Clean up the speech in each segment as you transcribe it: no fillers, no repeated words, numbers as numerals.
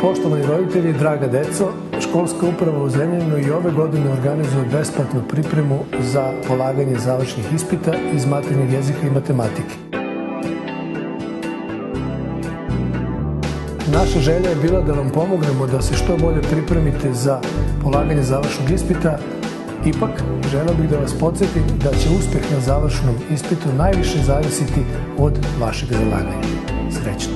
Poštovani roditelji, draga deco, školska uprava u Zrenjaninu i ove godine organizuje besplatnu pripremu za polaganje završnih ispita iz maternjeg jezika i matematike. Naša želja je bila da vam pomognemo da se što bolje pripremite za polaganje završnog ispita. Ipak, želeo bih da vas podsjetim da će uspjeh na završnom ispitu najviše zavisiti od vašeg zalaganja. Srećno!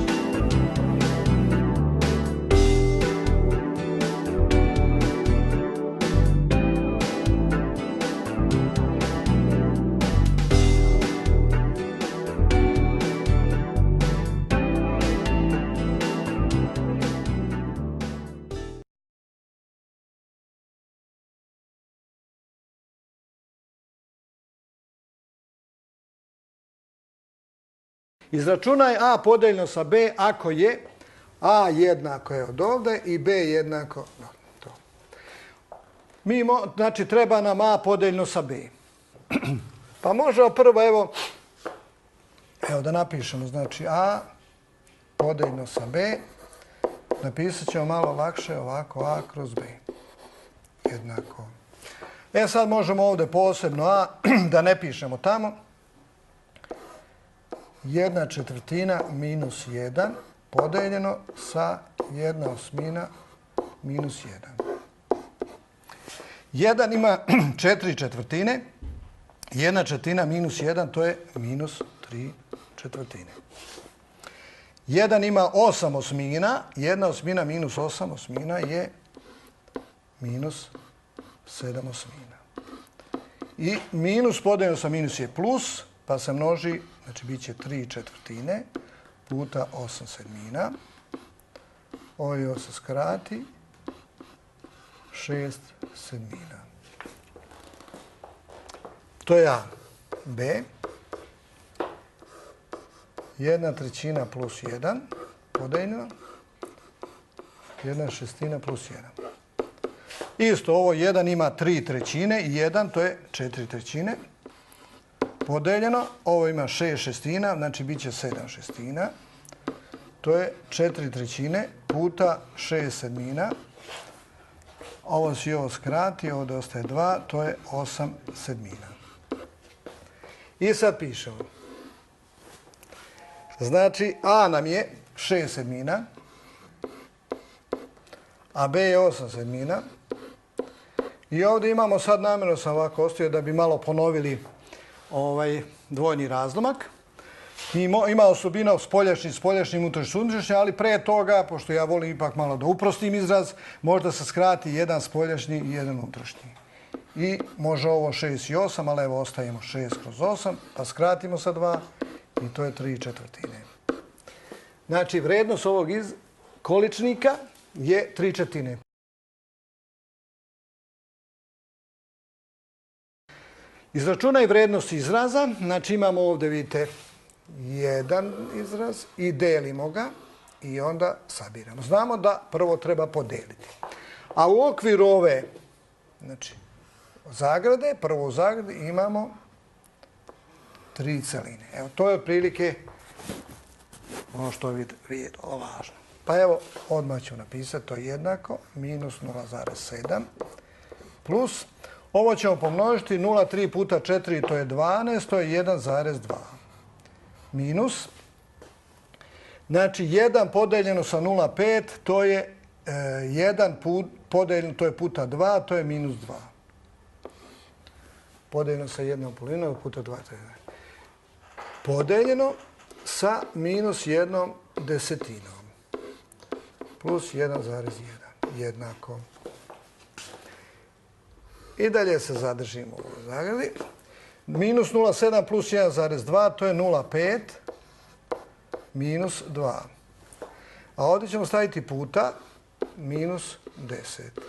Izračunaj a podeljeno sa b ako je a jednako je od ovdje i b jednako to. Znači, treba nam a podeljeno sa b. Pa možemo prvo, evo da napišemo, znači a podeljeno sa b. Napisat ćemo malo lakše ovako a kroz b. Jednako. Sad možemo ovdje posebno a, da ne pišemo tamo. 1/4 minus 1 podeljeno sa 1/8 minus 1. 1 ima 4/4. 1/4 minus 1 to je minus 3/4. 1 ima 8/8. 1/8 minus 8/8 je minus 7/8. I minus podeljeno sa minus je plus, pa se množi, znači bit će 3/4 puta 8/7. Ovo se skrati 6/7. To je a. b. 1/3 plus 1 podeljeno 1/6 plus 1. Isto, ovo 1 ima 3/3 i 1, to je 4/3. Podeljeno, ovo ima 6/6, znači bit će 7/6. To je 4/3 puta 6/7. Ovo se i ovo skrati, ovdje ostaje 2, to je 8/7. I sad pišemo. Znači, a nam je 6/7, a b je 8/7. I ovdje imamo, sad namjerno sam ovako ostavio da bi malo ponovili dvojni razlomak. Ima osobina spoljašnji, unutrašnji, ali pre toga, pošto ja volim ipak malo da uprostim izraz, možda se skrati jedan spoljašnji i jedan unutrašnji. I može ovo 6 i 8, ali evo ostavimo 6/8, pa skratimo sa 2 i to je 3/4. Znači, vrednost ovog količnika je 3/4. Izračunaj vrednost izraza, znači imamo ovdje, vidite, jedan izraz i delimo ga i onda sabiramo. Znamo da prvo treba podijeliti. A u okviru ove, znači, zagrade, prvo u zagradi imamo 3 celine. Evo, to je otprilike ono što je važno. Pa evo, odmah ću napisati, to je jednako, minus 0,7 plus, ovo ćemo pomnožiti, 0,3 puta 4, to je 12, to je 1,2. Minus, znači 1 podeljeno sa 0,5, to je 1 podeljeno, to je puta 2, to je minus 2. Podeljeno sa 1,5 puta 2, to je 1. Podeljeno sa minus 1/10. Plus 1,1. Jednako. I dalje se zadržimo u zagradi. Minus 0,7 plus 1,2, to je 0,5 minus 2. A ovdje ćemo staviti puta minus 10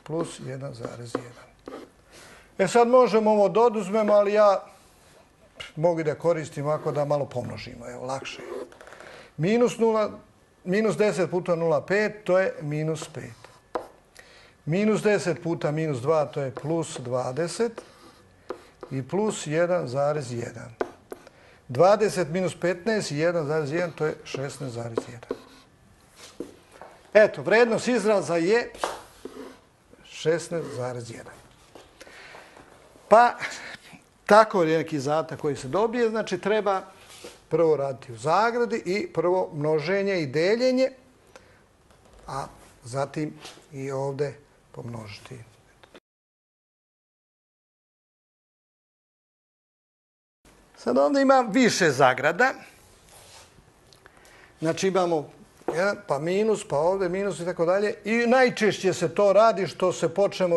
plus 1,1. Sad možemo ovo da oduzmemo, ali ja mogu da koristim ovako da malo pomnožimo. Evo, lakše je. Minus 10 puta 0,5, to je minus 5. Minus 10 puta minus 2, to je plus 20 i plus 1,1. 20 minus 15 i 1,1, to je 16,1. Eto, vrednost izraza je 16,1. Pa, tako je neki zadatak koji se dobije, znači treba prvo raditi u zagradi i prvo množenje i deljenje, a zatim i ovdje pomnožiti. Sad ovdje imam više zagrada. Znači imamo pa minus, pa ovdje minus i tako dalje. I najčešće se to radi što se počnemo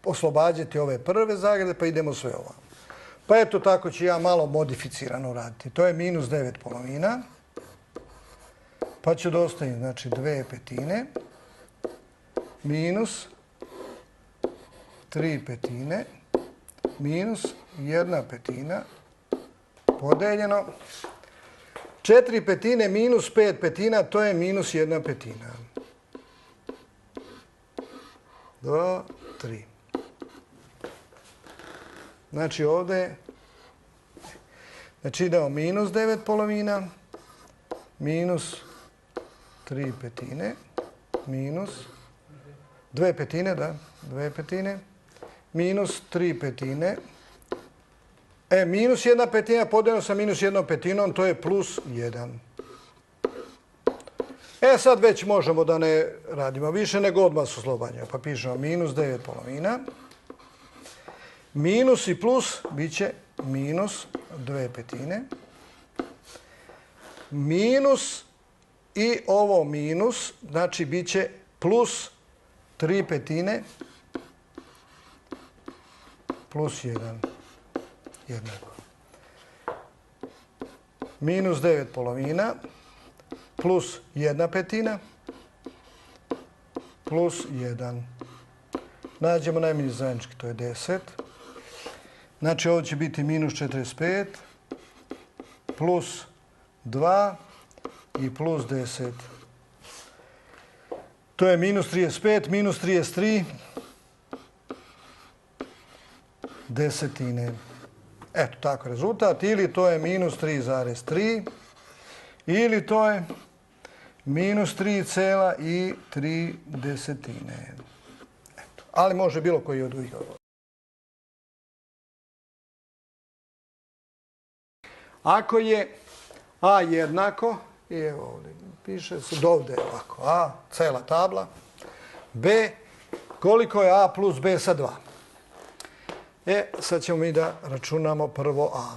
oslobađati ove prve zagrade, pa idemo sve ovamo. Pa eto tako ću ja malo modificirano raditi. To je minus 9 polovina. Pa ću dostaviti, znači, 2/5 minus 3/5 minus 1/5 podeljeno 4/5 minus 5/5, to je minus 1/5. 2, 3. Znači ovdje, znači idemo minus 9 polovina, minus 3/5, minus 2/5, da, 2/5, minus 3/5, minus 1/5 podijeljeno sa minus 1/5, to je plus 1. Sad već možemo da ne radimo više, nego odmah su oslobađanja. Pa pišemo minus 9 polovina. Minus i plus bit će minus 2/5. Minus i ovo minus, znači bit će plus 3/5 plus 1. Jednako. Minus 9 polovina plus 1/5 plus 1. Nađemo najmanji zajednički, to je 10. Znači ovo će biti minus 45 plus 2 i plus 10. To je minus 35, minus 33 desetine. Eto, tako rezultat. Ili to je minus 3,3 ili to je minus 3,3. Eto, ali može bilo koji od ovih. Ako je a jednako, i evo ovdje piše se, ovdje je ovako, a, cela tabla, b, koliko je a plus b sa 2. Sad ćemo mi da računamo prvo a.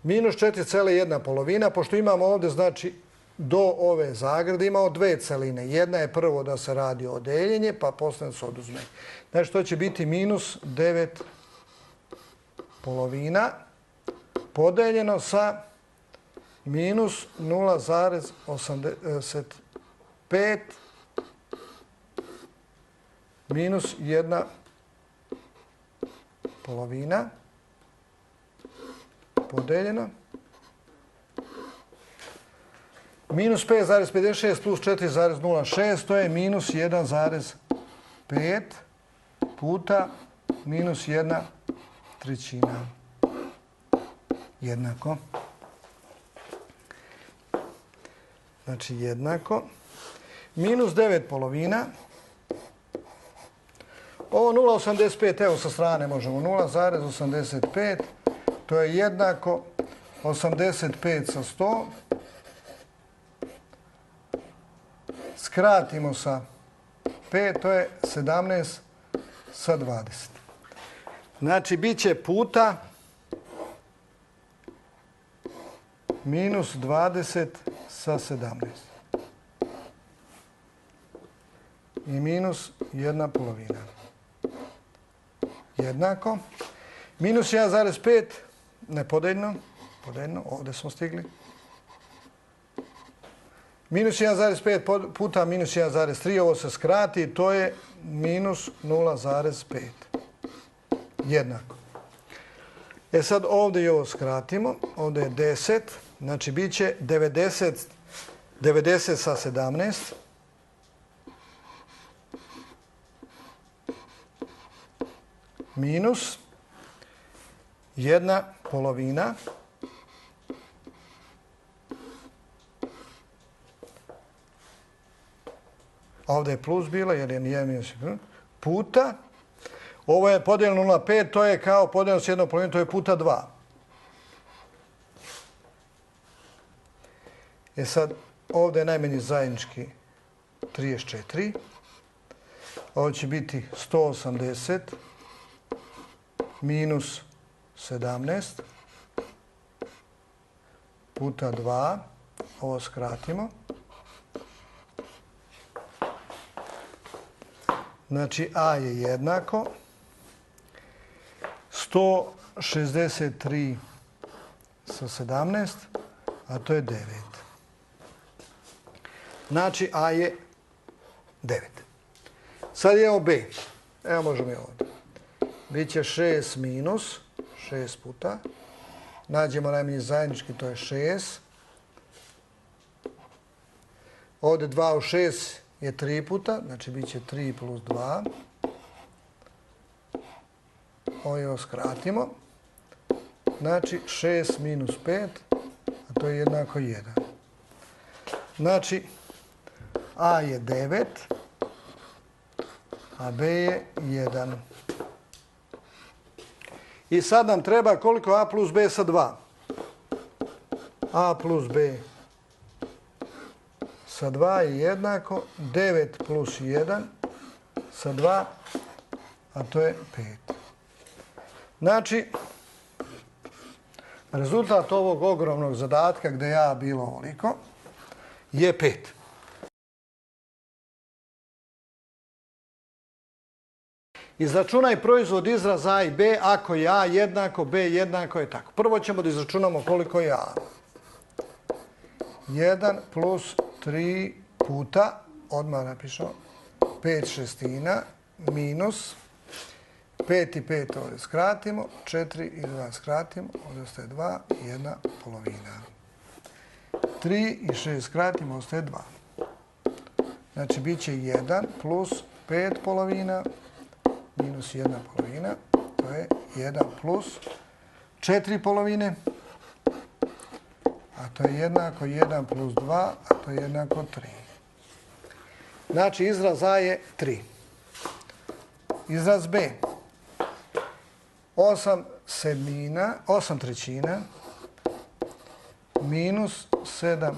Minus 4,1 polovina, pošto imamo ovdje, znači, do ove zagrade imamo dve celine. Jedna je prvo da se radi o deljenje, pa posle se oduzme. Znači, to će biti minus 9 polovina podeljeno sa minus 0,85 minus 1 polovina podeljeno minus 5,56 plus 4,06, to je minus 1,5 puta minus 1/3. Jednako. Znači jednako. Minus 9 polovina. Ovo 0,85, evo sa strane možemo, 0,85, to je jednako 85 sa 100. Skratimo sa 5, to je 17 sa 20. Znači, bit će puta minus 20 sa 17. I minus 1 polovina. Jednako. Minus 1,5, ne podeljno, ovdje smo stigli. Minus 1,5 puta minus 1,3, ovo se skrati, to je minus 0,5. Jednako. Sad ovdje i ovo skratimo, ovdje je 10, znači bit će 90 sa 17. Minus 1 polovina ovdje je plus bila jer je nije minus puta. Ovo je podijeljeno 0,5, to je kao podijeljeno s 1/, to je puta 2. Sad, ovdje je najmanji zajednički 34. Ovo će biti 180 minus 17 puta 2. Ovo skratimo. Znači, a je jednako 163 sa 17, a to je 9. Znači, a je 9. Sad je ovo b. Evo možemo i ovdje. Biće 6 minus 6 puta. Nađemo najmanji zajednički, to je 6. Ovdje 2 u 6 je 3 puta, znači bit će 3 plus 2. Ovo skratimo. Znači 6 minus 5, a to je jednako 1. Znači, a je 9, a b je 1. I sad nam treba koliko a plus b sa 2. A plus b sa 2 je jednako 9 plus 1 sa 2, a to je 5. Znači, rezultat ovog ogromnog zadatka gdje je a bilo ovoliko je 5. Izračunaj proizvod izraza a i b ako je a jednako, b jednako je tako. Prvo ćemo da izračunamo koliko je a. 1 plus 3 puta, odmah napišemo, 5/6 minus 5 i 5 ovdje skratimo, 4 i 2 skratimo, ovdje ostaje 2 i 1 polovina. 3 i 6 skratimo, ostaje 2. Znači, bit će 1 plus 5 polovina minus 1 polovina, to je 1 plus 4 polovine, a to je jednako 1 plus 2, a to je jednako 3. Znači, izraz a je 3. Izraz b. 8 trećina minus 7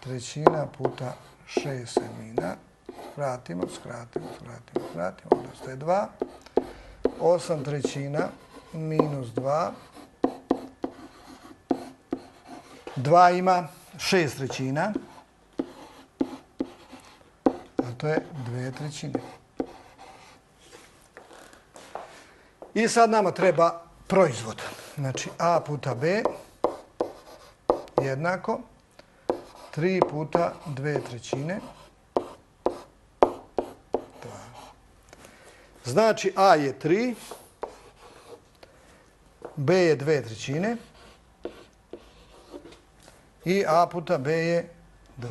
trećina puta 6 sedmina. Skratimo, ovdje ostaje 2. 8 trećina minus 2. 2 ima 6 trećina, a to je 2 trećine. I sad nama treba proizvod. Znači, a puta b jednako 3 puta 2 trećine. 2. Znači, a je 3, b je 2 trećine i a puta b je 2.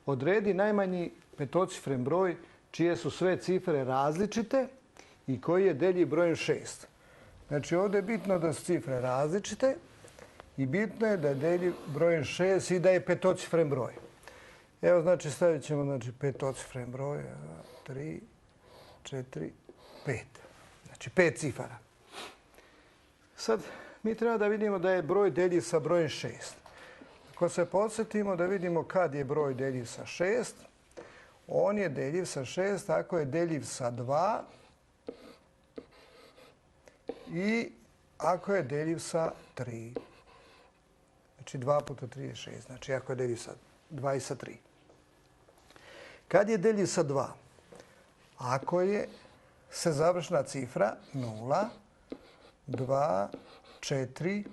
Odredi najmanji petocifren broj čije su sve cifre različite i koji je deljiv brojem 6. Znači, ovdje je bitno da su cifre različite i bitno je da je deljiv brojem 6 i da je petocifren broj. Evo, znači, stavit ćemo petocifren broj. 3, 4, 5. Znači, 5 cifara. Sad, mi treba da vidimo da je broj deljiv sa brojem 6. Ako se podsjetimo da vidimo kad je broj deljiv sa 6, on je deljiv sa 6 ako je deljiv sa 2 i ako je deljiv sa 3. Znači 2 puta 3 je 6. Znači ako je deljiv sa 2 i sa 3. Kad je deljiv sa 2? Ako je se završna cifra 0, 2, 4,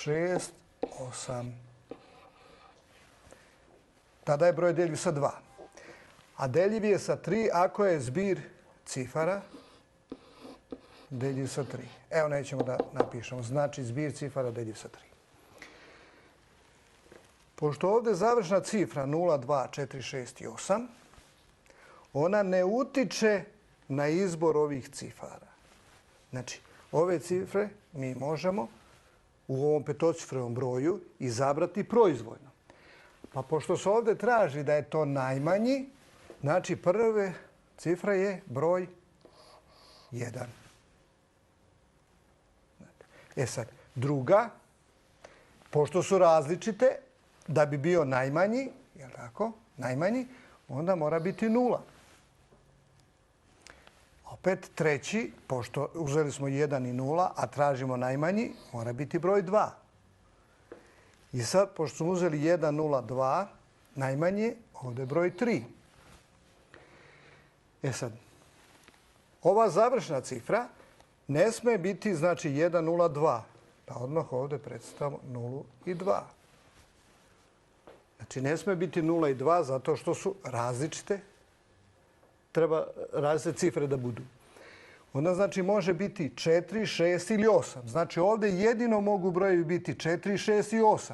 6, 8. Tada je broj deljiv sa 2. A deljiv je sa 3 ako je zbir cifara deljiv sa 3. Evo, nećemo da napišemo. Znači, zbir cifara deljiv sa 3. Pošto ovdje je završna cifra 0, 2, 4, 6 i 8, ona ne utiče na izbor ovih cifara. Znači, ove cifre mi možemo u ovom petocifrenom broju izabrati proizvoljno. Pa pošto se ovdje traži da je to najmanji, znači prva cifra je broj 1. E sad, druga, pošto su različite, da bi bio najmanji, jel tako, najmanji, onda mora biti 0. Opet treći, pošto uzeli smo 1 i 0, a tražimo najmanji, mora biti broj 2. I sad, pošto smo uzeli 1, 0, 2, najmanji, ovdje je broj 3. E sad, ova završna cifra ne sme biti, znači, 1, 0, 2. Pa odmah ovdje predstavimo 0 i 2. Znači, ne sme biti 0 i 2 zato što su različite. Treba različite cifre da budu. Onda, znači, može biti 4, 6 ili 8. Znači, ovdje jedino mogu brojevi biti 4, 6 i 8.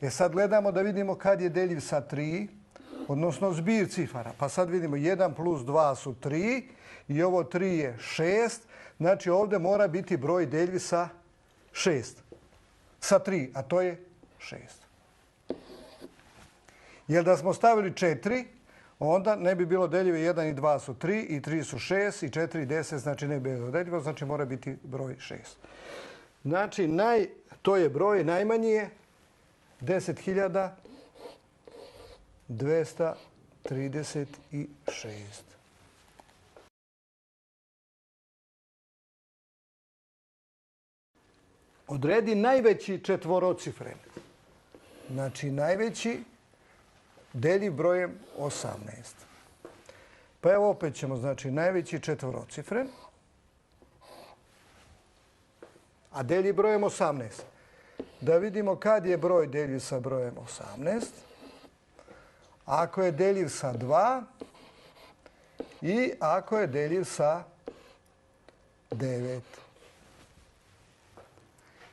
E sad gledamo da vidimo kad je deljiv sa 3, odnosno zbir cifara. Pa sad vidimo 1 plus 2 su 3 i ovo 3 je 6. Znači, ovdje mora biti broj deljiv sa 6. Sa 3, a to je 6. Jer da smo stavili 4, onda ne bi bilo deljive 1 i 2 su 3 i 3 su 6 i 4 i 10, znači ne bi bilo deljivo, znači mora biti broj 6. Znači, to je broj, najmanji je 10.236. Odredi najveći četvorocifren. Znači, najveći deljiv brojem 18. Pa evo opet ćemo, znači, najveći četvorocifren, a deljiv brojem 18. Da vidimo kad je broj deljiv sa brojem 18. Ako je deljiv sa 2 i ako je deljiv sa 9.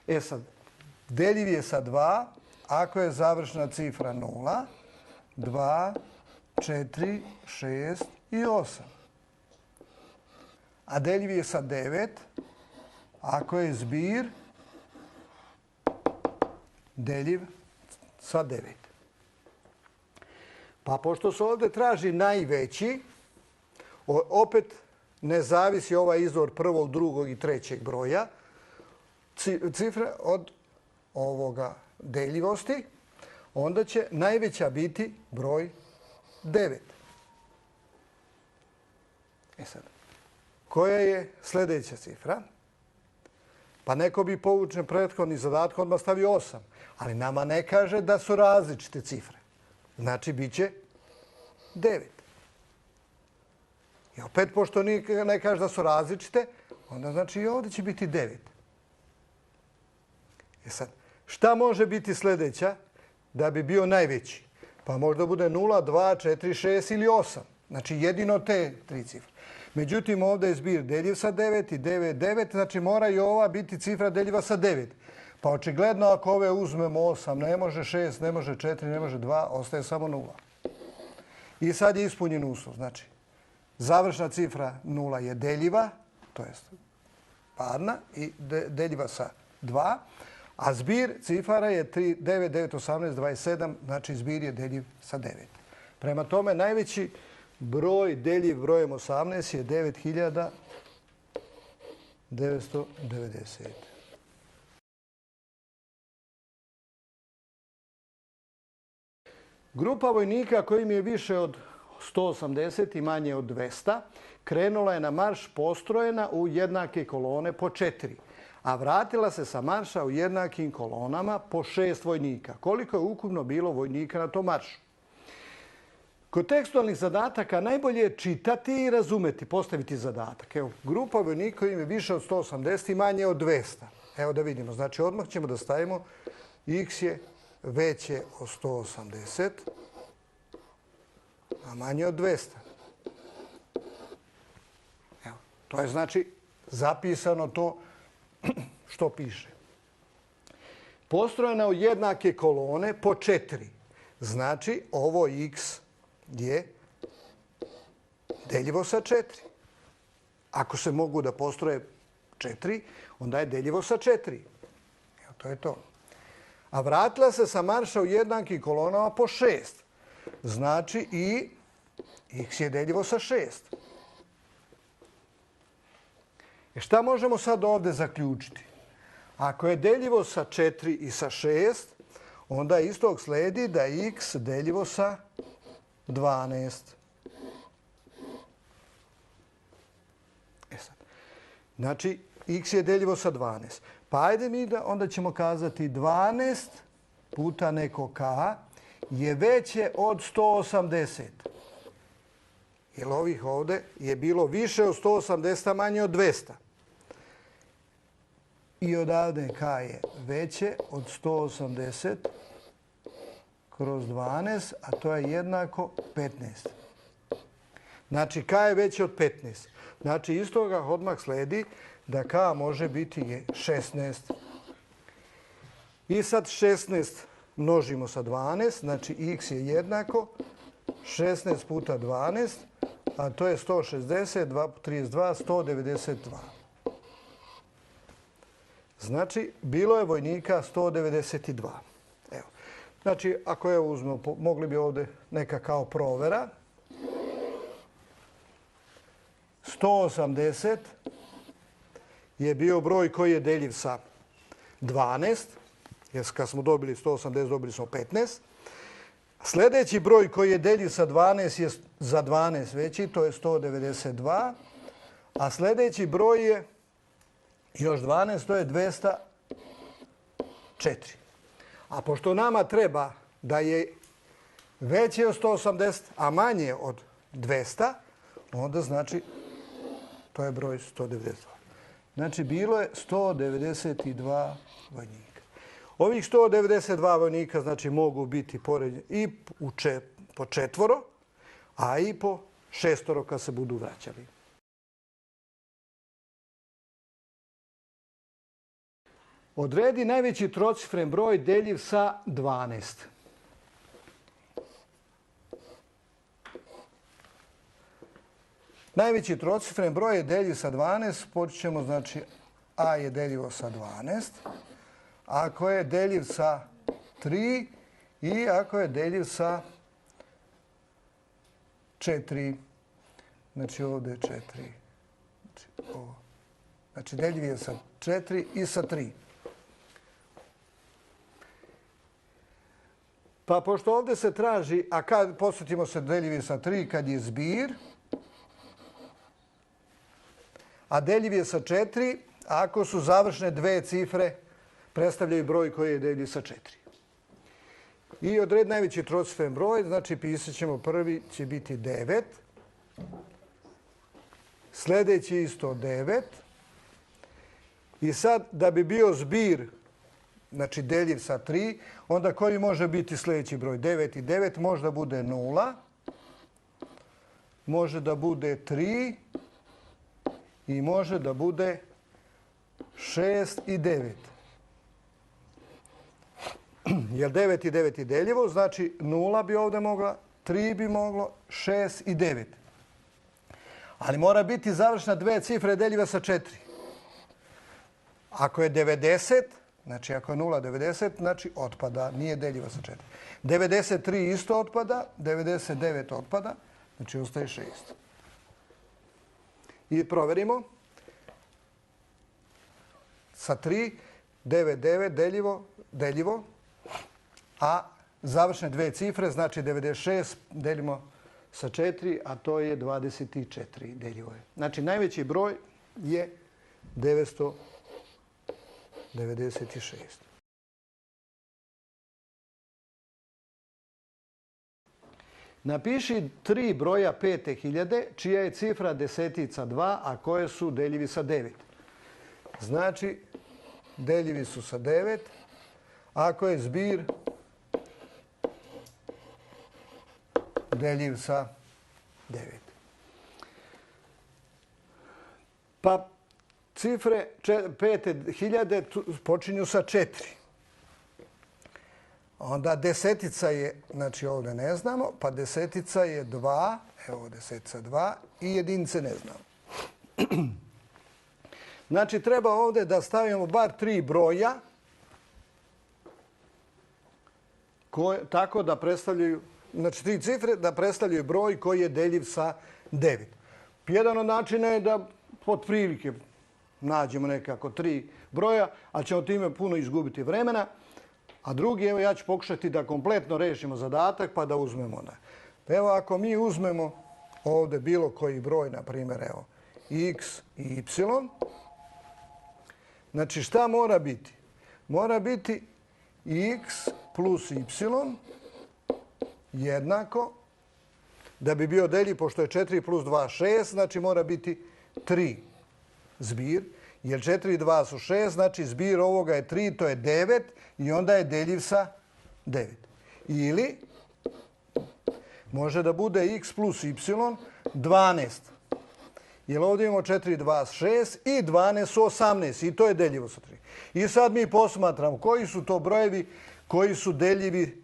E sad, deljiv je sa 2 ako je završna cifra 0, 2, 4, 6 i 8. A deljiv je sa 9 ako je zbir deljiv sa 9. Pa pošto se ovdje traži najveći, opet ne zavisi ovaj izvor prvog, drugog i trećeg broja, cifre od ovoga deljivosti, onda će najveća biti broj 9. E sad, koja je sljedeća cifra? Pa neko bi povučen prethodni zadatak odmah stavio 8, ali nama ne kaže da su različite cifre. Znači, bit će 9. I opet, pošto ne kaže da su različite, onda znači i ovdje će biti 9. E sad, šta može biti sljedeća da bi bio najveći? Pa možda bude 0, 2, 4, 6 ili 8. Znači, jedino te tri cifre. Međutim, ovdje je zbir deljiv sa 9 i 9, 9. Znači, mora i ova biti cifra deljiva sa 9. Pa očigledno, ako ove uzmemo 8, ne može 6, ne može 4, ne može 2, ostaje samo 0. I sad je ispunjen uslov. Znači, završna cifra 0 je deljiva, to jest parna, i deljiva sa 2. A zbir cifara je 9, 9, 18, 27, znači zbir je deljiv sa 9. Prema tome, najveći broj deljiv brojem 18 je 9.990. Grupa vojnika kojim je više od 180 i manje od 200 krenula je na marš postrojena u jednake kolone po 4, a vratila se sa marša u jednakim kolonama po 6 vojnika. Koliko je ukupno bilo vojnika na tom maršu? Kod tekstualnih zadataka najbolje je čitati i razumeti, postaviti zadatak. Evo, grupa vojnika kojim je više od 180 i manje od 200. Evo da vidimo. Znači, odmah ćemo da stavimo x je veće od 180, a manje od 200. Evo, to je znači zapisano to što piše. Postrojena u jednake kolone po 4. Znači, ovo x je deljivo sa 4. Ako se mogu da postroje 4, onda je deljivo sa 4. Evo, to je to. A vratila se sa marša u jednakim kolonama po 6. Znači i x je deljivo sa 6. Šta možemo sad ovdje zaključiti? Ako je deljivo sa 4 i sa 6, onda iz tog sledi da je x deljivo sa 12. Znači, x je deljivo sa 12. Pa ajde mi da onda ćemo kazati 12 puta neko k je veće od 180. Jer ovih ovdje je bilo više od 180, a manje od 200. I odavde k je veće od 180 kroz 12, a to je jednako 15. Znači, k je veće od 15. Znači, iz toga odmah sledi da k može biti 16. I sad 16 množimo sa 12, znači x je jednako 16 puta 12, a to je 160, 2 po 32, 192. Znači, bilo je vojnika 192. Evo. Znači, ako je uzmemo, mogli bi ovdje neka kao provera. 180 je bio broj koji je deljiv sa 12, jer kad smo dobili 180, dobili smo 15. Sljedeći broj koji je deljiv sa 12 je za 12 veći, to je 192. A sljedeći broj je još 12, to je 204. A pošto nama treba da je veće od 180, a manje od 200, onda znači to je broj 192. Znači bilo je 192 vojnika. Ovih 192 vojnika znači mogu biti poređeni i po 4, a i po 6 kad se budu vraćali. Odredi najveći trocifren broj deljiv sa 12. Najveći trocifren broj je deljiv sa 12. Počet ćemo, znači, a je deljivo sa 12. Ako je deljiv sa 3 i ako je deljiv sa 4. Znači ovdje je 4. Znači deljiv je sa 4 i sa 3. Pa pošto ovdje se traži, a kad posjetimo se deljiv je sa 3 kad je zbir, a deljiv je sa 4, ako su završne dve cifre, predstavljaju broj koji je deljiv sa 4. I odred najveći trocifren broj, znači pisat ćemo prvi će biti 9, sljedeći isto 9. I sad da bi bio zbir, znači deljiv sa 3, onda koji može biti sljedeći broj? 9 i 9 može da bude 0, može da bude 3 i može da bude 6 i 9. Jer 9 i 9 je deljivo, znači 0 bi ovdje mogla, 3 bi moglo, 6 i 9. Ali mora biti završna dve cifre deljiva sa 4. Ako je 90, znači ako je 0,90, znači otpada, nije deljiva sa 4. 93 isto otpada, 99 otpada, znači ostaje 6. I provjerimo. Sa 3, 9, 9, deljivo, a završne dve cifre, znači 96 delimo sa 4, a to je 24 deljivo je. Znači najveći broj je 996. Napiši 3 broja 5000 čija je cifra desetica 2, a koje su deljivi sa 9. Znači, deljivi su sa 9, ako je zbir deljiv sa 9. Pa cifre 5000 počinju sa 4. Onda desetica je, znači ovdje ne znamo, pa desetica je 2, evo desetica 2 i jedinice ne znamo. Znači, treba ovdje da stavimo bar 3 broja tako da predstavljaju, znači 3 cifre da predstavljaju broj koji je deljiv sa 9. Jedan od načina je da pod prilike nađemo nekako 3 broja, ali ćemo time puno izgubiti vremena. A drugi, evo ja ću pokušati da kompletno rešimo zadatak pa da uzmemo. Evo ako mi uzmemo ovdje bilo koji broj, na primjer evo x i y, znači šta mora biti? Mora biti x plus y jednako, da bi bio deljiv, pošto je 4 plus 2 6, znači mora biti 3 zbir, jer 4 i 2 su 6, znači zbir ovoga je 3, to je 9 i onda je deljiv sa 9. Ili može da bude x plus y 12. Jer ovdje imamo 4 i 2 6 i 12 su 18 i to je deljivo sa 3. I sad mi posmatramo koji su to brojevi koji su deljivi,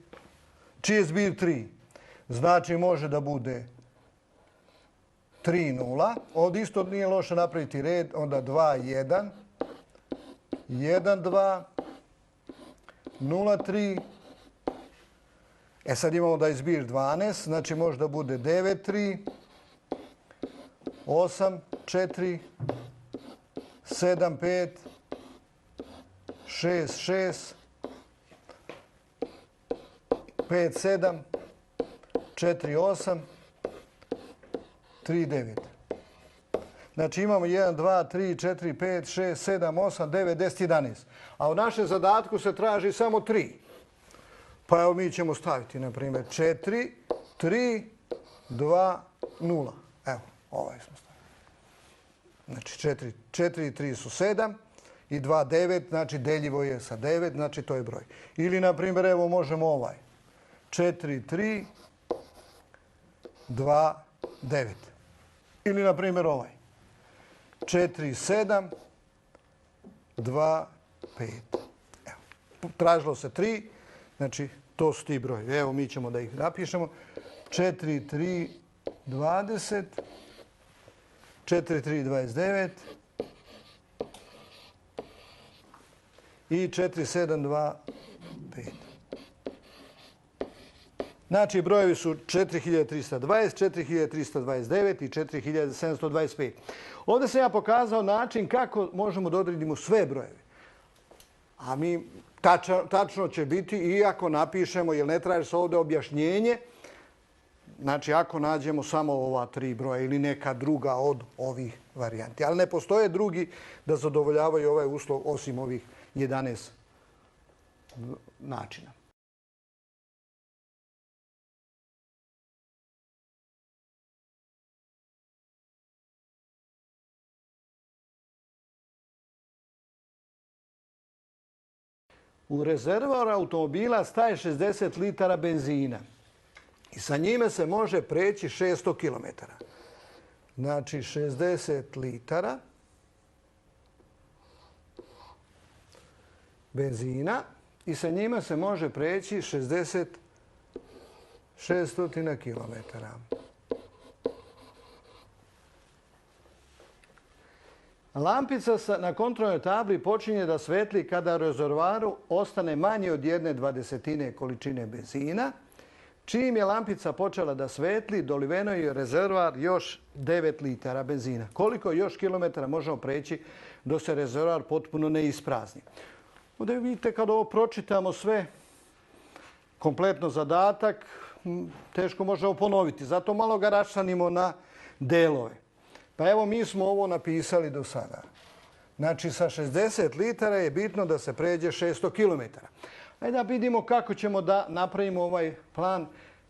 čiji je zbir 3. Znači može da bude 3 0. Ovdje isto nije loše napraviti red, onda 2 1, 1 2, 0 3. Sad imamo da je zbir 12, znači može da bude 9 3, 8 4, 7 5, 6 6, 5 7, 4 8, 3 9. Znači imamo 1, 2, 3, 4, 5, 6, 7, 8, 9, 10, 11. A u našem zadatku se traži samo 3. Pa evo mi ćemo staviti, na primjer, 4, 3, 2, 0. Evo, ovaj smo stavili. Znači 4 i 3 su 7 i 2 9, znači deljivo je sa 9, znači to je broj. Ili, na primjer, evo možemo ovaj. 4, 3, 2, 9. Ili, na primjer, ovaj. 4, 7, 2, 5. Evo, tražilo se 3, znači to su ti brojevi. Evo, mi ćemo da ih napišemo. 4, 3, 20, 4, 3, 29 i 4, 7, 2, 5. Znači, brojevi su 4320, 4329 i 4725. Ovdje sam ja pokazao način kako možemo da odredimo sve brojeve. A mi, tačno će biti i ako napišemo, jer ne traži se ovdje objašnjenje, znači ako nađemo samo ova 3 broja ili neka druga od ovih varijanti. Ali ne postoje drugi da zadovoljavaju ovaj uslov osim ovih 11 načina. U rezervoar automobila staje 60 litara benzina i sa njime se može preći 600 km. Znači 60 litara benzina i sa njime se može preći 600 km. Lampica na kontrolnoj tabli počinje da svetli kada u rezervoaru ostane manje od 1/20 količine benzina. Čim je lampica počela da svetli, doliveno je rezervoar još 9 litara benzina. Koliko još kilometara možemo preći dok se rezervoar potpuno ne isprazni? Ovdje vidite kada ovo pročitamo sve, kompletno zadatak, teško možemo ponoviti. Zato malo ga raščlanimo na delove. Pa evo mi smo ovo napisali do sada. Znači sa 60 litara je bitno da se pređe 600 km. Ajde da vidimo kako ćemo da napravimo ovaj plan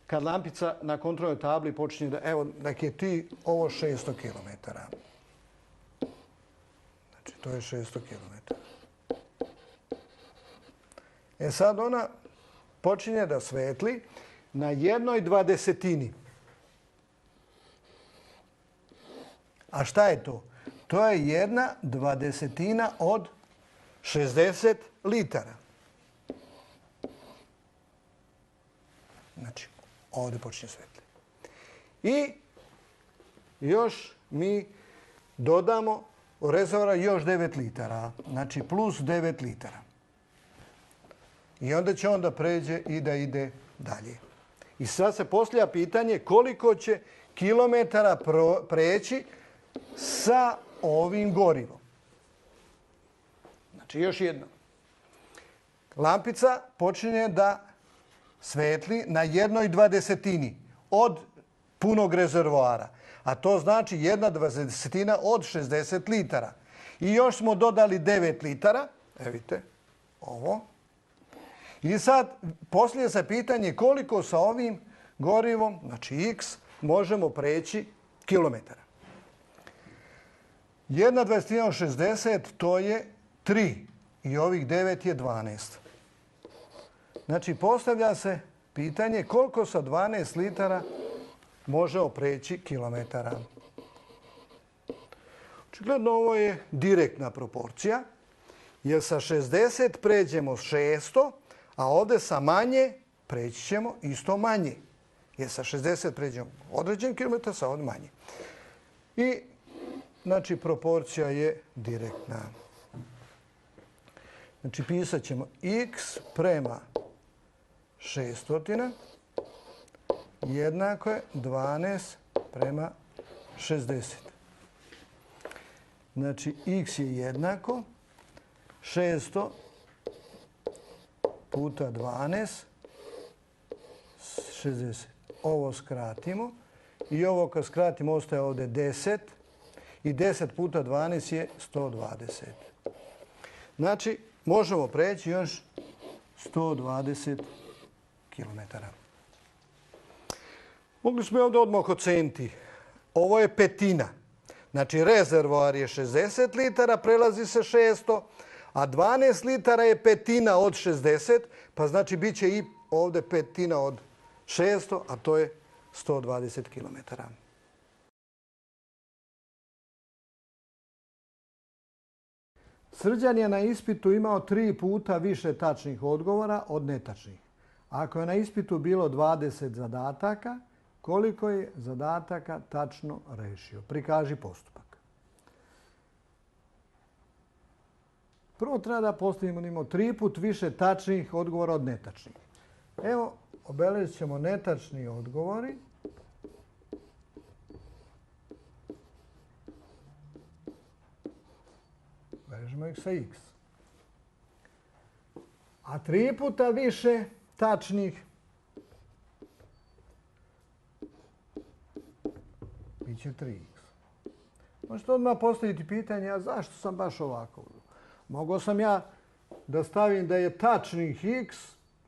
kad lampica na kontrolnoj tabli počinje da, evo, nek je ti ovo 600 km. Znači to je 600 km. Sad ona počinje da svetli na 1/20. A šta je to? To je 1/20 od 60 litara. Znači, ovdje počinje svetli. I još mi dodamo od rezervoara još 9 litara. Znači plus 9 litara. I onda će onda pređe i da ide dalje. I sad se postavlja pitanje koliko će kilometara preći sa ovim gorivom. Znači još jedno. Lampica počinje da svetli na 1/20 od punog rezervoara. A to znači 1/20 od 60 litara. I još smo dodali 9 litara. Evo vidite, ovo. I sad poslije se pitanje koliko sa ovim gorivom, znači x, možemo preći kilometara. 1/20 od 60 to je 3 i ovih 9 je 12. Znači postavlja se pitanje koliko sa 12 litara možemo preći kilometara. Očigledno ovo je direktna proporcija, jer sa 60 pređemo 600, a ovdje sa manje preći ćemo isto manje. Jer sa 60 pređemo određen kilometar, sa ovdje manje. I znači proporcija je direktna. Znači pisat ćemo x prema 600 jednako je 12 prema 60. Znači x je jednako 600 puta 12, 60. Ovo skratimo i ovo kad skratimo ostaje ovdje 10 i 10 puta 12 je 120. Znači možemo preći još 120 km. Mogli smo ovdje odmah ocijeniti. Ovo je petina. Znači rezervoar je 60 litara, prelazi se 600, a 12 litara je petina od 60, pa znači bit će i ovdje petina od 600, a to je 120 km. Srđan je na ispitu imao 3 puta više tačnih odgovora od netačnih. Ako je na ispitu bilo 20 zadataka, koliko je zadataka tačno rešio? Prikaži postupak. Prvo treba da postavimo da imamo 3 put više tačnih odgovora od netačnih. Evo, obeležit ćemo netačni odgovori. Obeležimo ih sa x. A 3 puta više tačnih bit će 3x. Možete odmah postaviti pitanje, a zašto sam baš ovako? Mogao sam ja da stavim da je tačnih x,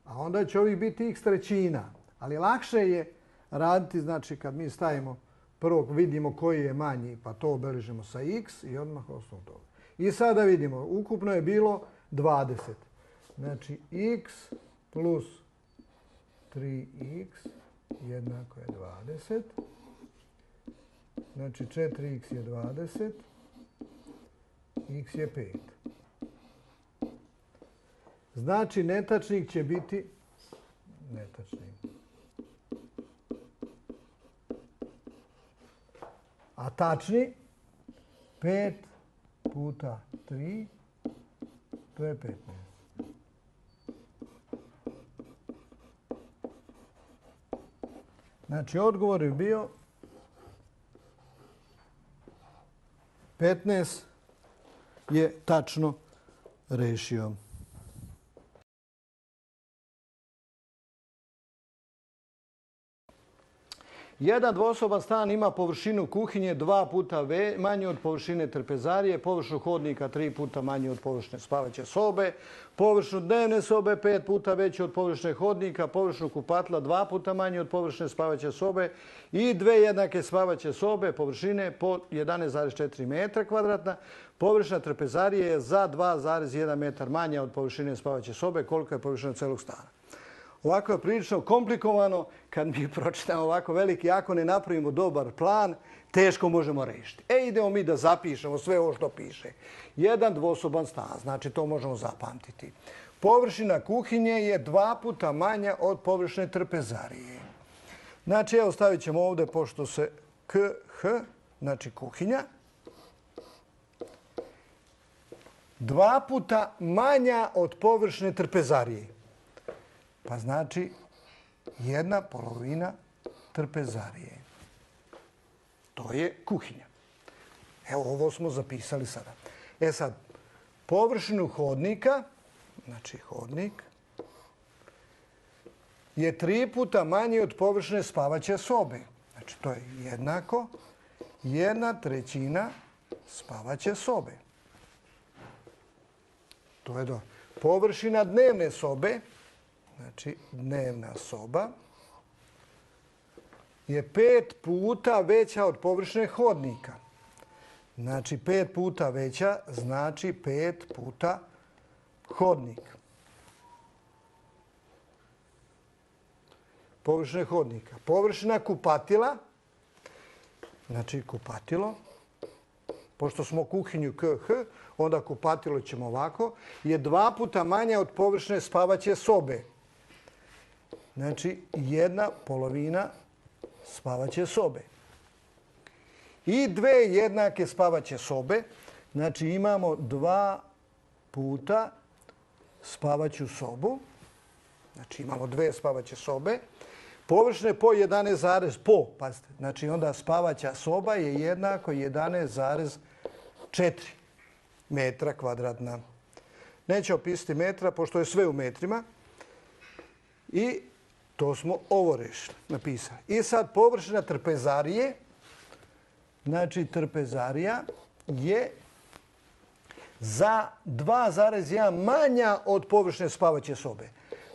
a onda će ovih biti x trećina. Ali lakše je raditi, znači kad mi stavimo, prvo vidimo koji je manji, pa to obeležimo sa x i odmah osnovu toga. I sada vidimo, ukupno je bilo 20. Znači x plus 3x jednako je 20. Znači 4x je 20, x je 5. Znači netačnik će biti netačnik. A tačni 5 puta 3, to je 15. Znači odgovor je bio 15 je tačno rešio. Jedan dvosoban stan ima površinu kuhinje 2 puta manje od površine trpezarije, površinu hodnika 3 puta manje od površine spavaće sobe, površinu dnevne sobe 5 puta veće od površine hodnika, površinu kupatla 2 puta manje od površine spavaće sobe i 2 jednake spavaće sobe površine po 11,4 metra kvadratna. Površina trpezarije je za 2,1 metar manja od površine spavaće sobe, koliko je površina celog stana. Ovako je prilično komplikovano, kad mi pročitamo ovako veliki, ako ne napravimo dobar plan, teško možemo rešiti. Idemo mi da zapišemo sve ovo što piše. Jedan dvosoban stan, znači to možemo zapamtiti. Površina kuhinje je 2 puta manja od površine trpezarije. Znači, evo stavit ćemo ovdje, pošto se KH, znači kuhinja, 2 puta manja od površine trpezarije. Pa znači 1/2 trpezarije. To je kuhinja. Evo, ovo smo zapisali sada. E sad, površinu hodnika, znači hodnik, je 3 puta manji od površine spavaće sobe. Znači, to je jednako 1/3 spavaće sobe. To je dobro. Površina dnevne sobe, znači dnevna soba, je 5 puta veća od površine hodnika. Znači 5 puta veća znači 5 puta hodnik. Površine hodnika. Površina kupatila, znači kupatilo, pošto smo kuhinju KH, onda kupatilo ćemo ovako, je 2 puta manja od površine spavaće sobe. Znači 1/2 spavaće sobe. I 2 jednake spavaće sobe, znači imamo 2 puta spavaću sobu, znači imamo 2 spavaće sobe, površine po 11, pazite, znači onda spavaća soba je jednako 11,4 metra kvadratna. Neće opisati metra, pošto je sve u metrima. I to smo ovo rešili, napisali. I sad površina trpezarije, znači trpezarija je za 2,1 manja od površine spavaće sobe.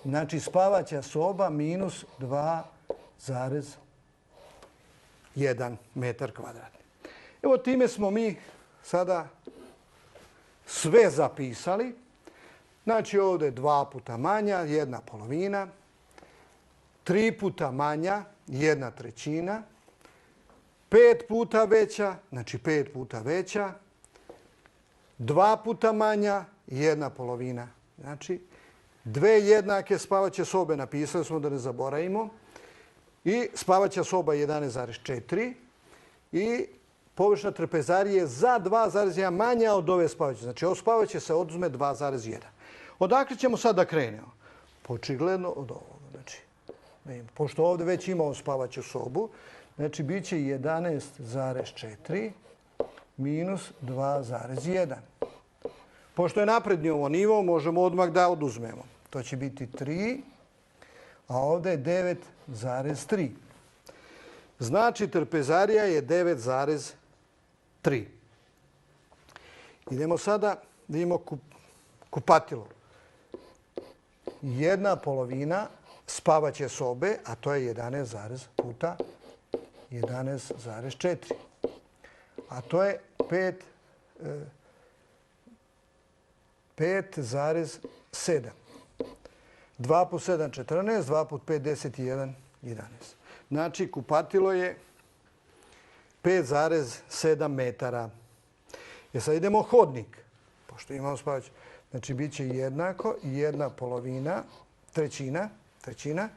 Znači spavaća soba minus 2,1 metar kvadratni. Evo time smo mi sada sve zapisali. Znači ovdje je 2 puta manja, 1/2. 3 puta manja, 1/3. 5 puta veća, znači 5 puta veća. 2 puta manja, 1/2. Znači 2 jednake spavaće sobe, napisali smo da ne zaboravimo. I spavaća soba 11,4. I površina trpezarije za 2,1 manja od ove spavaće. Znači ovo spavaće se oduzme 2,1. Odakle ćemo sad da krenemo? Očigledno od ovoga. Znači, pošto ovdje već imamo spavaću sobu, znači bit će 11,4 minus 2,1. Pošto je napredni ovo nivo, možemo odmah da oduzmemo. To će biti 3, a ovdje je 9,3. Znači trpezarija je 9,3. Idemo sada da imamo kupatilo. 1/2 spavaće sobe, a to je 11 puta 11,4. A to je 5,7. 2 put 7, 14, 2 put 5, 10 i 1, 11. Znači kupatilo je 5,7 metara. Sad idemo hodnik, pošto imamo spavaće. Znači bit će jednako 1/2, trećina,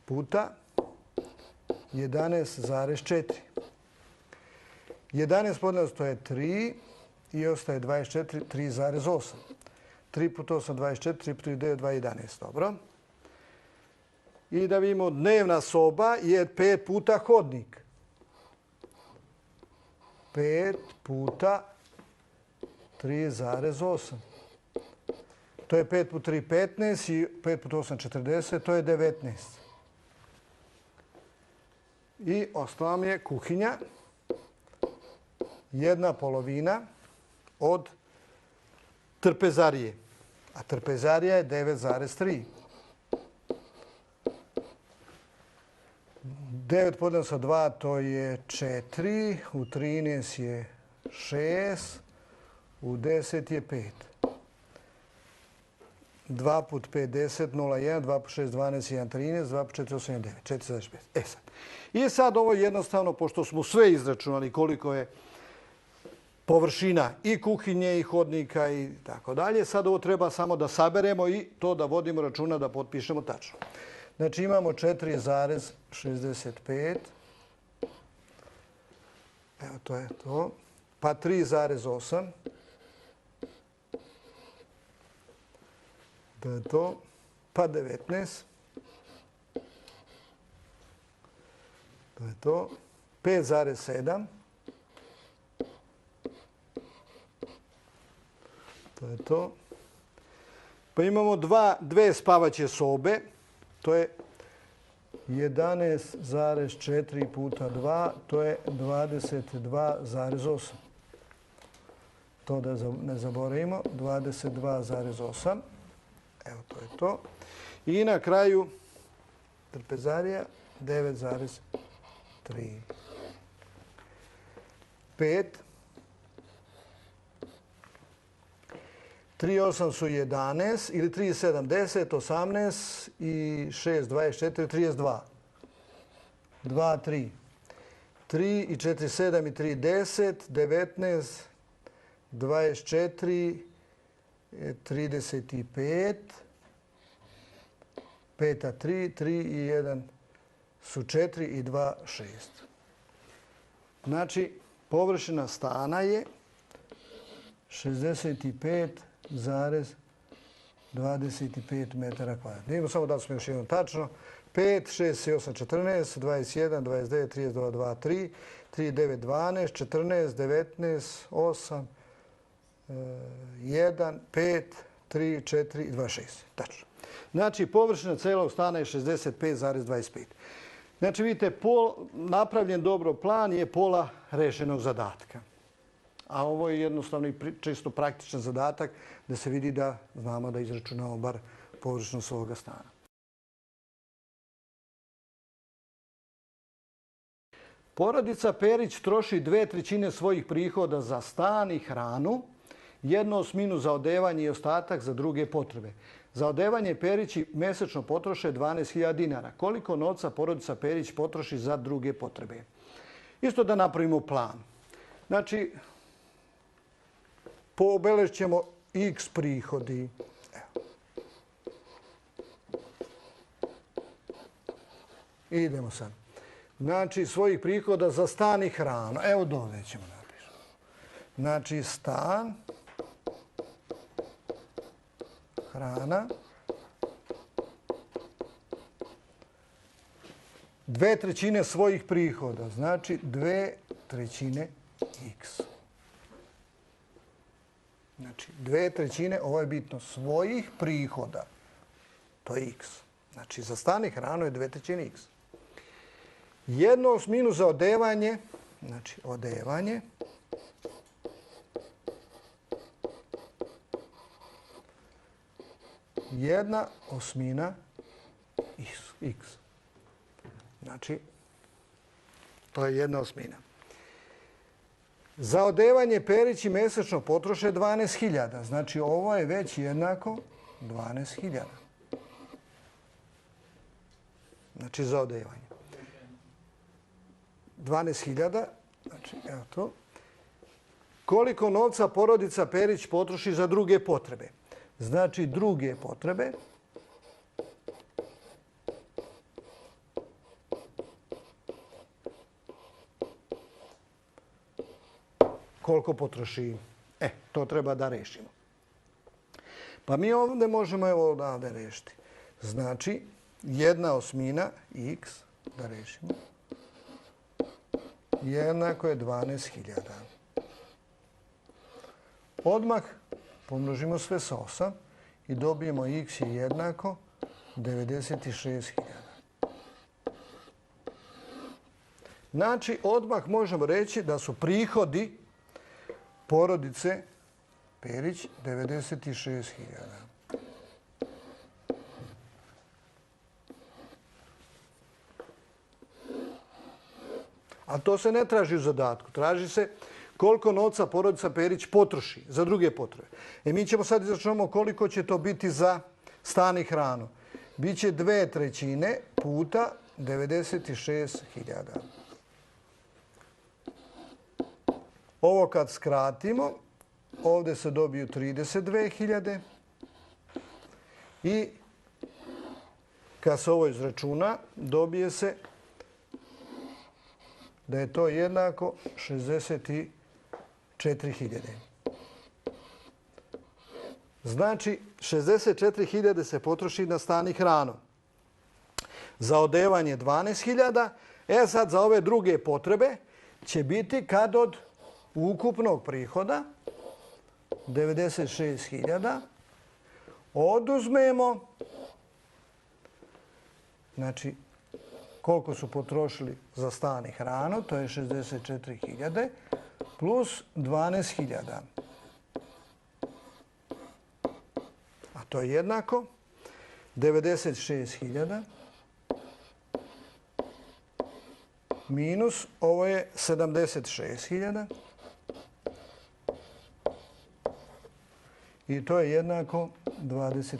puta 11,4. 11 podijeljeno to je 3 i ostaje 24, 3,8. 3 puta 8, 24, 3 puta 9, 2,11. Dobro. I da vidimo, dnevna soba je 5 puta hodnik. 5 puta 3,8. To je 5 puta 3, 15 i 5 puta 8, 40, to je 19. I ostala mi je kuhinja, 1/2 od trpezarije. A trpezarija je 9,3. 9 podijeljeno sa 2 to je 4, u 13 je 6, u 10 je 5. 2 put 5, 10, 0,1, 2 put 6, 12, 1, 13, 2 put 4, 8, 9, 4,5. Sad. I sad ovo jednostavno, pošto smo sve izračunali koliko je površina i kuhinje i hodnika i tako dalje, sad ovo treba samo da saberemo i to da vodimo računa da potpišemo tačno. Znači imamo 4,65. Evo to je to. Pa 3,8. To je to. Pa 19. To je to. 5,7. To je to. Pa imamo dve spavaće sobe. To je 11,4 puta 2. To je 22,8. To da ne zaboravimo. 22,8. Evo, to je to. I na kraju trpezarija 9,3. 5. 3,8 su 11 ili 3,7, 10, 18 i 6, 24, 32. 2, 3. 3 i 4, 7 i 3, 10, 19, 24, 35, 5, 3, 3 i 1 su 4 i 2, 6. Znači, površina stana je 65,25 metara kvadratnih. Idemo samo da smo još jednom tačno. 5, 6, 8, 14, 21, 29, 32, 2, 3, 3, 9, 12, 14, 19, 8, 1, 5, 3, 4 i 2, 6. Tačno. Znači, površina celog stana je 65,25. Znači, vidite, napravljen dobro plan je pola rešenog zadatka. A ovo je jednostavno i čisto praktičan zadatak da se vidi da znamo da izračunamo bar površinu svoga stana. Porodica Perić troši 2/3 svojih prihoda za stan i hranu, 1/8 za odevanje i ostatak za druge potrebe. Za odevanje Perići mesečno potroše 12.000 dinara. Koliko novca porodica Perić potroši za druge potrebe? Isto da napravimo plan. Znači, obeležit ćemo x prihodi. Idemo sad. Znači, svojih prihoda za stan i hranu. Evo dole ćemo napišemo. Znači, stan, hrana, 2/3 svojih prihoda. Znači, 2/3 x. Znači, 2/3, ovo je bitno, svojih prihoda. To je x. Znači, za stan i hranu je 2/3 x. 1/8 za odevanje, znači odevanje, jedna osmina x. Znači, to je 1/8. Za odevanje Perići mesečno potroše 12.000. Znači, ovo je već jednako 12.000. Znači, za odevanje. 12.000, znači, evo to. Koliko novca porodica Perić potroši za druge potrebe? Znači, druge potrebe. Koliko potroši? To treba da rešimo. Pa mi ovdje možemo evo odavde rešiti. Znači, 1/8 x, da rešimo, jednako je 12.000. Odmah pomnožimo sve sa 8 i dobijemo x je jednako 96.000. Znači, odmah možemo reći da su prihodi porodice Perić 96.000. A to se ne traži u zadatku. Traži se koliko novca porodica Perić potroši za druge potrebe. Mi ćemo sad izračunamo koliko će to biti za stan i hranu. Biće 2/3 puta 96.000. Ovo kad skratimo, ovdje se dobiju 32.000 i kad se ovo izračuna, dobije se da je to jednako 64.000. Znači, 64.000 se potroši na stan i hranu. Za odevanje 12.000. Sad za ove druge potrebe će biti kad od ukupnog prihoda 96.000 oduzmemo, znači koliko su potrošili za stan i hranu, to je 64.000 plus 12.000. A to je jednako 96.000 minus, ovo je 76.000 i to je jednako 20.000.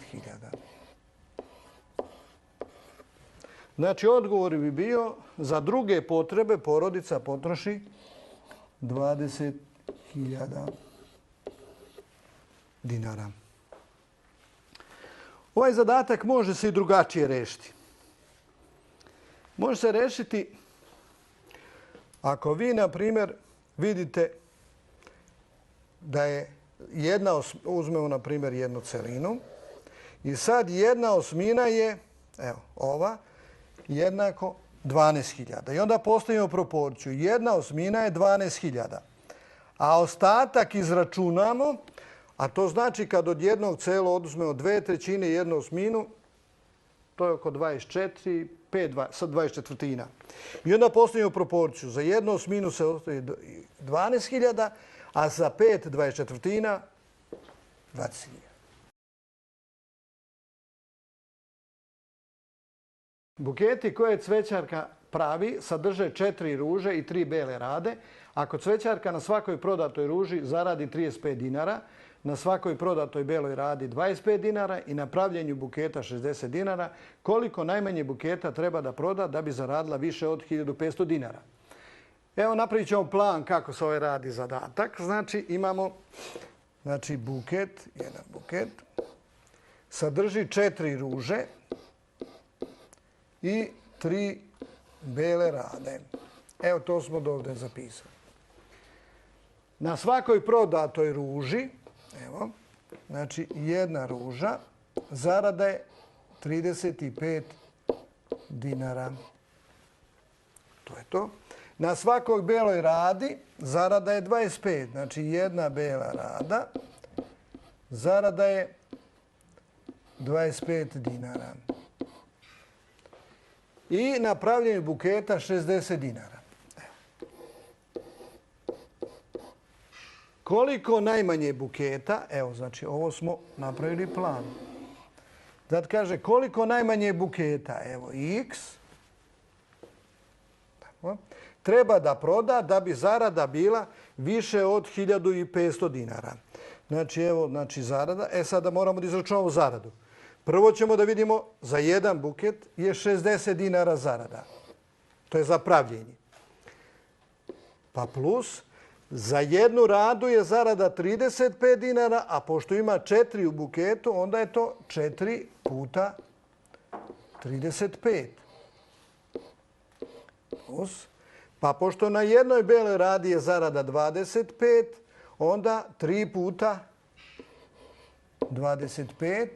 Znači, odgovor bi bio za druge potrebe porodica potroši 20.000 dinara. Ovaj zadatak može se i drugačije rešiti. Može se rešiti ako vi, na primjer, vidite da je uzmemo, na primjer, jednu celinu i sad 1/8 je, evo, ova, jednako 12.000. I onda postavimo proporciju. 1/8 je 12.000. A ostatak izračunamo, a to znači kad od jednog celo oduzmemo 2/3, 1/8, to je oko 24, 5, sad 24. I onda postavimo proporciju. Za 1/8 se ostaje 12.000, a za 5 24 20.000. Buketi koje cvećarka pravi sadrže 4 ruže i 3 bele rade. Ako cvećarka na svakoj prodatoj ruži zaradi 35 dinara, na svakoj prodatoj beloj radi 25 dinara i na pravljenju buketa 60 dinara, koliko najmanje buketa treba da proda da bi zaradila više od 1500 dinara? Evo, napravit ćemo plan kako se ovaj radi zadatak. Znači, imamo buket, jedan buket, sadrži 4 ruže i 3 bele rade. Evo, to smo dovde zapisali. Na svakoj prodatoj ruži, evo, znači jedna ruža, zarada je 35 dinara. To je to. Na svakoj beloj radi zarada je 25. Znači jedna bela rada, zarada je 25 dinara. I na pravljenju buketa 60 dinara. Koliko najmanje buketa, evo, znači ovo smo napravili plan. Zato kaže koliko najmanje buketa, evo, x, tako, treba da proda da bi zarada bila više od 1500 dinara. Znači, evo, zarada. Sada moramo da izračunamo zaradu. Prvo ćemo da vidimo za jedan buket je 60 dinara zarada. To je za pravljenje. Pa plus, za jednu radu je zarada 35 dinara, a pošto ima 4 u buketu, onda je to 4 puta 35. Plus, pa pošto na jednoj beloj radi je zarada 25, onda 3 puta 25.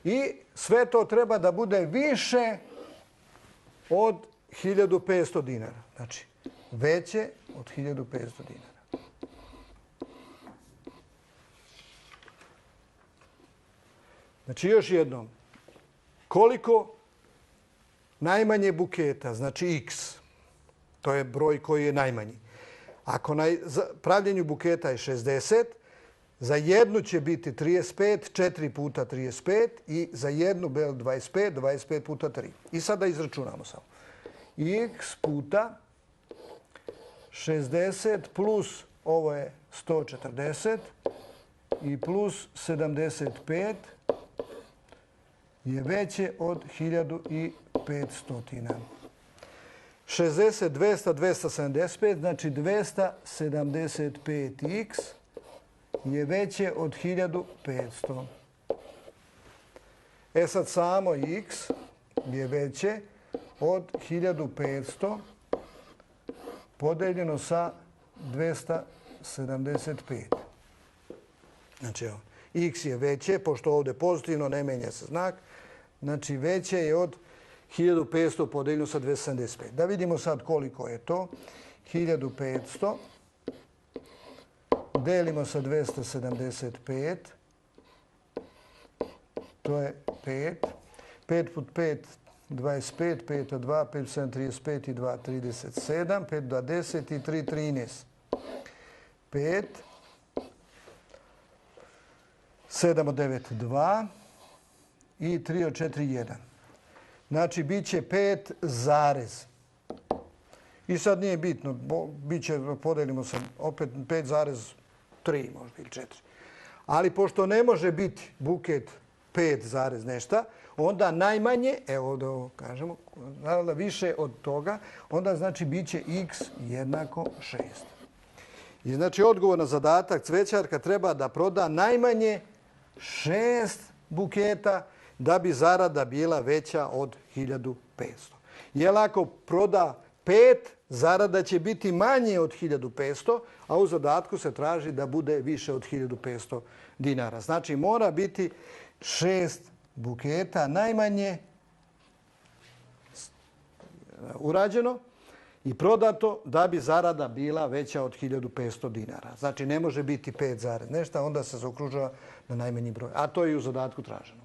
I sve to treba da bude više od 1500 dinara. Znači, veće od 1500 dinara. Znači, još jednom. Koliko najmanje buketa, znači x, to je broj koji je najmanji. Ako na pravljenju buketa je 60, za jednu će biti 35, 4 puta 35 i za jednu belu 25, 25 puta 3. I sada izračunamo samo. X puta 60 plus, ovo je 140 i plus 75 je veće od 1500. 60, 200, 275, znači 275x je veće od 1500. Sad samo x je veće od 1500 podeljeno sa 275. Znači, evo, x je veće, pošto ovdje pozitivno, ne menja se znak. Znači, veće je od 1500 podijeljeno sa 275. Da vidimo sad koliko je to. 1500 delimo sa 275. To je 5. 5 put 5, 25. 5 od 2, 5 7, 35 i 2, 37. 5 2, 10 i 3, 13. 5. 7 od 9, 2. I 3 od 4, 1. Znači, bit će 5 zarez. I sad nije bitno, bit će, podelimo se opet 5,3 možda ili 4. Ali pošto ne može biti buket 5 zarez nešta, onda najmanje, evo ovdje ovo kažemo, više od toga, onda znači bit će x jednako 6. I znači odgovor na zadatak cvećarka treba da proda najmanje 6 buketa da bi zarada bila veća od 1500. Jer ako proda 5, zarada će biti manje od 1500, a u zadatku se traži da bude više od 1500 dinara. Znači mora biti 6 buketa najmanje urađeno i prodato da bi zarada bila veća od 1500 dinara. Znači ne može biti 5 zarez nešta, onda se zaokružava na najmanji broj. A to je i u zadatku traženo.